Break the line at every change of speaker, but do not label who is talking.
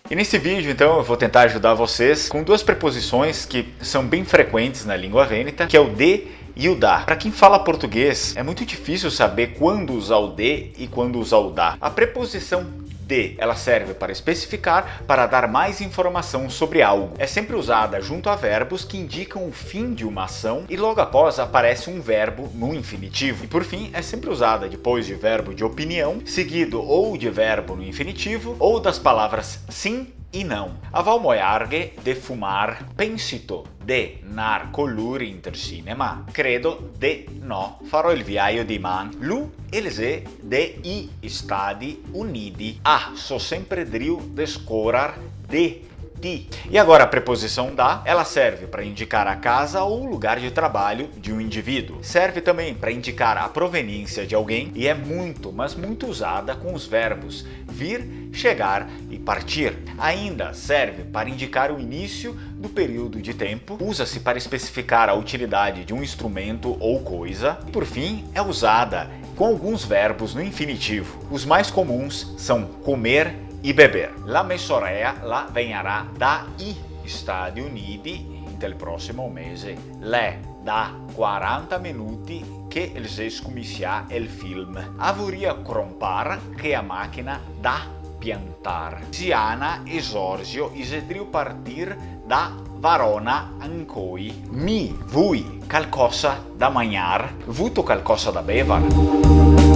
E nesse vídeo, então, eu vou tentar ajudar vocês com duas preposições que são bem frequentes na língua vêneta, que é o de e o da. Para quem fala português, é muito difícil saber quando usar o de e quando usar o da. A preposição de, ela serve para especificar, para dar mais informação sobre algo. É sempre usada junto a verbos que indicam o fim de uma ação e logo após aparece um verbo no infinitivo. E por fim, é sempre usada depois de verbo de opinião, seguido ou de verbo no infinitivo ou das palavras sim e não. Aval moiarghe de fumar, pensito de nar con lui inter cinema, credo de no, farò il viaggio di man. Lu elze de i Stati Uniti. Ah, so sempre driu de scorar de ti. E agora a preposição da, ela serve para indicar a casa ou o lugar de trabalho de um indivíduo. Serve também para indicar a proveniência de alguém e é muito, mas muito usada com os verbos vir, chegar e partir. Ainda serve para indicar o início do período de tempo, usa-se para especificar a utilidade de um instrumento ou coisa e, por fim, é usada com alguns verbos no infinitivo. Os mais comuns são comer e beber. La mia sorella la venirà dagli Stati Uniti del prossimo mese. Lei da 40 minuti che els scomicià il film. Avoria crompar che a macchina da piantar. Siana esorzio isedriu partir da Varona ancoi. Mi, vui, qualcosa da mangiar? Vuto qualcosa da bevar?